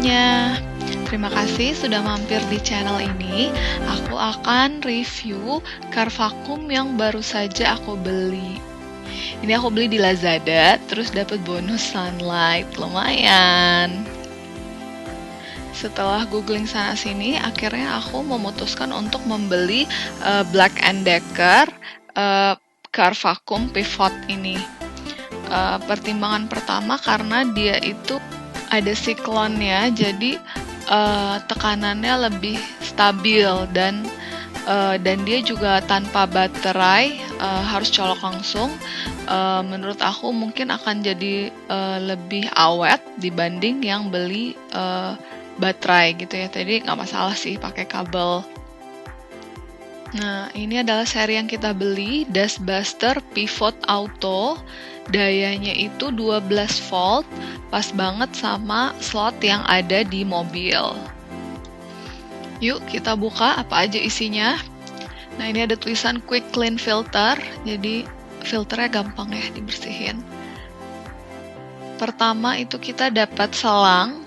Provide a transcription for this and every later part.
semuanya. Terima kasih sudah mampir di channel ini. Aku akan review car vacuum yang baru saja aku beli. Ini aku beli di Lazada, terus dapat bonus sunlight, lumayan. Setelah googling sana sini, akhirnya aku memutuskan untuk membeli Black & Decker car vacuum pivot ini. Pertimbangan pertama karena dia itu ada siklonnya, jadi tekanannya lebih stabil dan dia juga tanpa baterai, harus colok langsung. Menurut aku mungkin akan jadi lebih awet dibanding yang beli baterai gitu ya. Jadi nggak masalah sih pakai kabel. Nah, ini adalah seri yang kita beli, Dustbuster Pivot Auto. Dayanya itu 12 volt, pas banget sama slot yang ada di mobil. Yuk kita buka apa aja isinya. Nah, ini ada tulisan Quick Clean Filter, jadi filternya gampang ya dibersihin. Pertama itu kita dapat selang.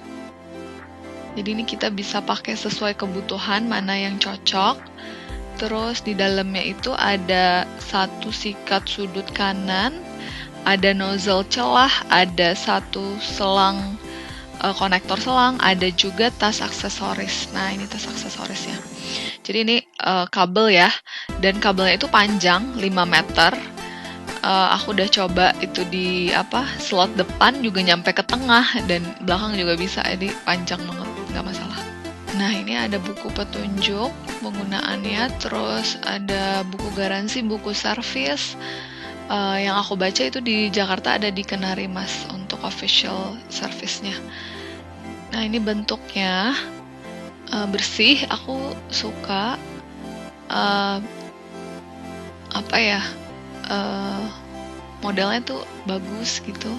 Jadi ini kita bisa pakai sesuai kebutuhan mana yang cocok. Terus di dalamnya itu ada satu sikat sudut kanan, ada nozzle celah, ada satu selang konektor selang, ada juga tas aksesoris. Nah, ini tas aksesorisnya. Jadi ini kabel ya, dan kabelnya itu panjang 5 meter. Aku udah coba itu di slot depan juga nyampe ke tengah, dan belakang juga bisa, jadi panjang banget, nggak masalah. Nah, ini ada buku petunjuk penggunaannya, terus ada buku garansi, buku servis. Yang aku baca itu di Jakarta ada di Kenari Mas untuk official service-nya. Nah, ini bentuknya bersih, aku suka. Modelnya tuh bagus gitu.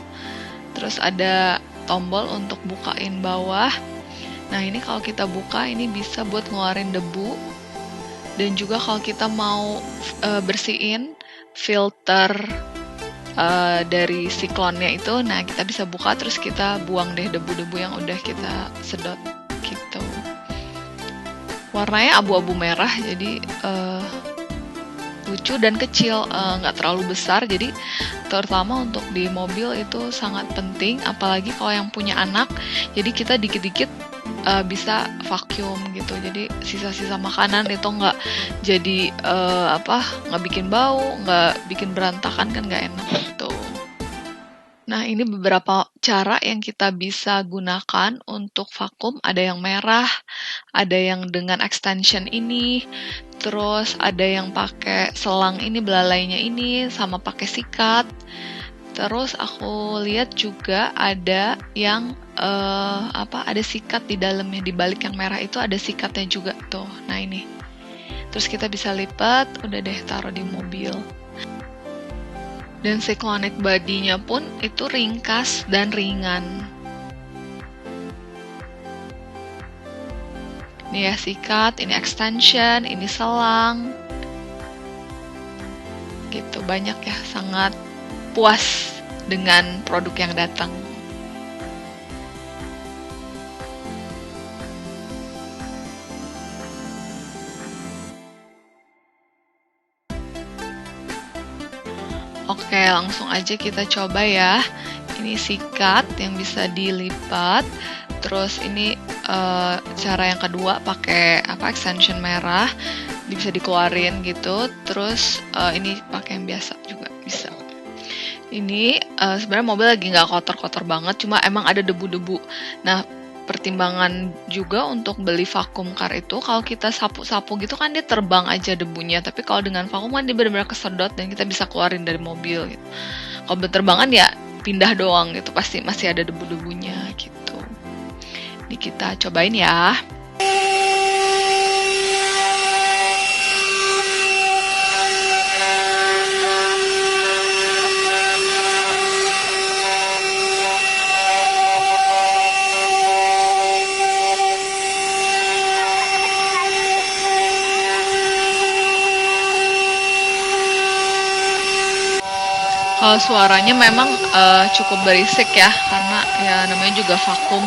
Terus ada tombol untuk bukain bawah. Nah, ini kalau kita buka ini bisa buat ngeluarin debu. Dan juga kalau kita mau bersihin filter dari siklonnya itu, nah kita bisa buka terus kita buang deh debu-debu yang udah kita sedot gitu. Warnanya abu-abu merah, jadi lucu dan kecil, nggak terlalu besar, jadi terutama untuk di mobil itu sangat penting, apalagi kalau yang punya anak, jadi kita dikit-dikit bisa vacuum gitu, jadi sisa-sisa makanan itu nggak jadi nggak bikin bau, nggak bikin berantakan, kan nggak enak gitu. Nah, ini beberapa cara yang kita bisa gunakan untuk vacuum. Ada yang merah, ada yang dengan extension ini, terus ada yang pakai selang ini, belalainya ini, sama pakai sikat. Terus aku lihat juga ada yang ada sikat di dalamnya, di balik yang merah itu ada sikatnya juga tuh. Nah, ini. Terus kita bisa lipat, udah deh taruh di mobil. Dan cyclonic body-nya pun itu ringkas dan ringan. Ini ya sikat, ini extension, ini selang. Gitu, banyak ya, sangat puas dengan produk yang datang. Oke, langsung aja kita coba ya. Ini sikat yang bisa dilipat. Terus ini cara yang kedua pakai extension merah, bisa dikeluarin gitu. Terus ini pakai yang biasa juga bisa. Ini sebenarnya mobil lagi nggak kotor-kotor banget, cuma emang ada debu-debu. Nah, pertimbangan juga untuk beli vacuum car itu, kalau kita sapu-sapu gitu kan dia terbang aja debunya, tapi kalau dengan vacuum kan dia benar-benar kesedot dan kita bisa keluarin dari mobil gitu. Kalau berterbangan ya pindah doang gitu, pasti masih ada debu-debunya gitu. Ini kita cobain ya. Kalau suaranya memang cukup berisik ya, karena ya namanya juga vakum.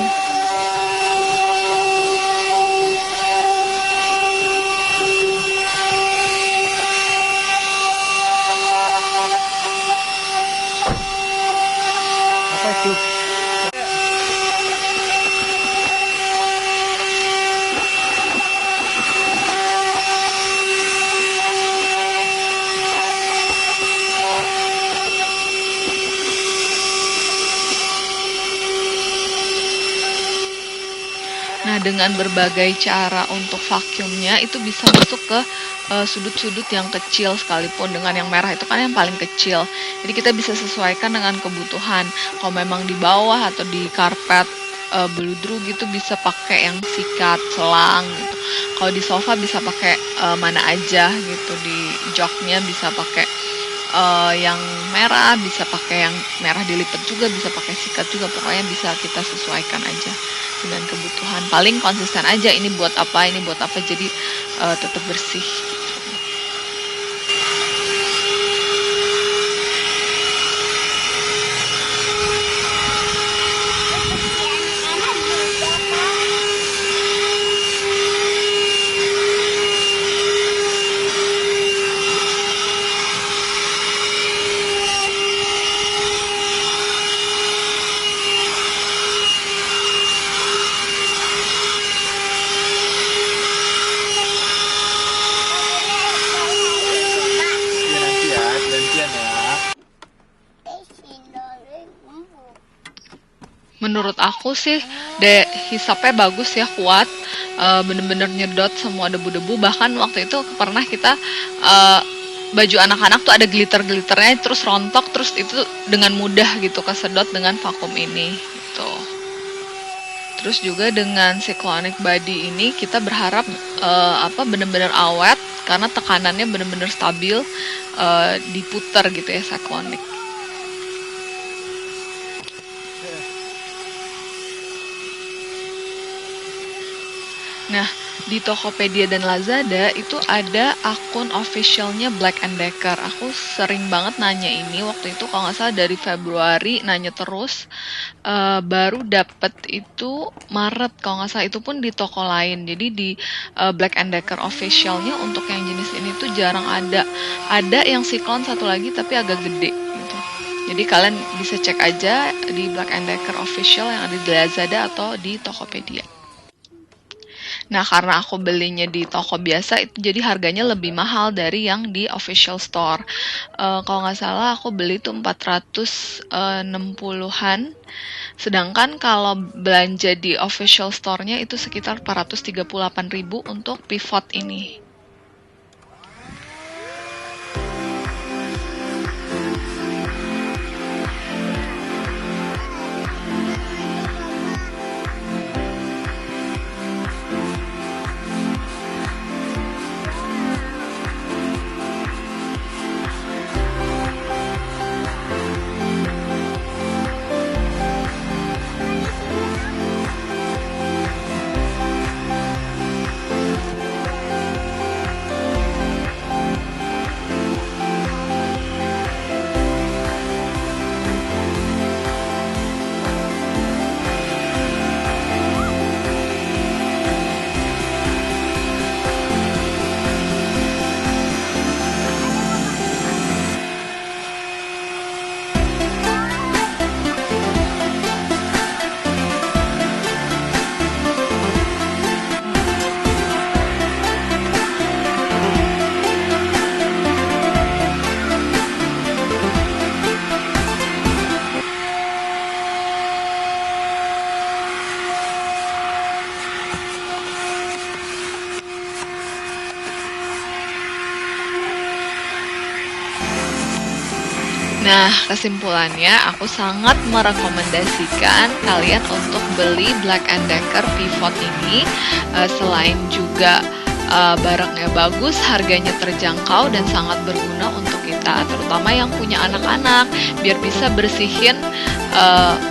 dengan berbagai cara untuk vacuumnya itu bisa masuk ke sudut-sudut yang kecil sekalipun. Dengan yang merah itu kan yang paling kecil. Jadi kita bisa sesuaikan dengan kebutuhan. Kalau memang di bawah atau di karpet beludru gitu bisa pakai yang sikat selang gitu. Kalau di sofa bisa pakai mana aja gitu. Di joknya bisa pakai yang merah, bisa pakai yang merah dilipat juga, bisa pakai sikat juga. Pokoknya bisa kita sesuaikan aja dengan kebutuhan. Paling konsisten aja, ini buat apa, jadi tetap bersih. Menurut aku sih hisapnya bagus ya, kuat, bener-bener nyedot semua debu-debu. Bahkan waktu itu pernah kita baju anak-anak tuh ada glitter-glitternya, terus rontok, terus itu dengan mudah gitu kesedot dengan vakum ini gitu. Terus juga dengan Cyclonic Body ini kita berharap bener-bener awet karena tekanannya bener-bener stabil, diputer gitu ya Cyclonic. Nah, di Tokopedia dan Lazada itu ada akun officialnya Black & Decker. Aku sering banget nanya ini, waktu itu kalau nggak salah dari Februari nanya terus, baru dapet itu Maret kalau nggak salah, itu pun di toko lain. Jadi di Black & Decker officialnya untuk yang jenis ini tuh jarang ada. Ada yang Cyclone satu lagi tapi agak gede gitu. Jadi kalian bisa cek aja di Black & Decker official yang ada di Lazada atau di Tokopedia. Nah, karena aku belinya di toko biasa, itu jadi harganya lebih mahal dari yang di official store. Kalau nggak salah aku beli itu 460-an. Sedangkan kalau belanja di official store-nya itu sekitar 438.000 untuk pivot ini. Nah, kesimpulannya aku sangat merekomendasikan kalian untuk beli Black & Decker pivot ini. Selain juga barangnya bagus, harganya terjangkau dan sangat berguna untuk kita, terutama yang punya anak-anak, biar bisa bersihin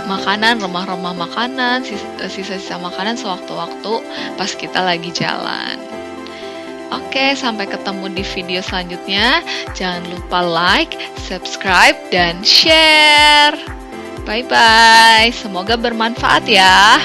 makanan, remah-remah makanan, sisa-sisa makanan sewaktu-waktu pas kita lagi jalan. Oke, sampai ketemu di video selanjutnya. Jangan lupa like, subscribe, dan share. Bye-bye. Semoga bermanfaat ya.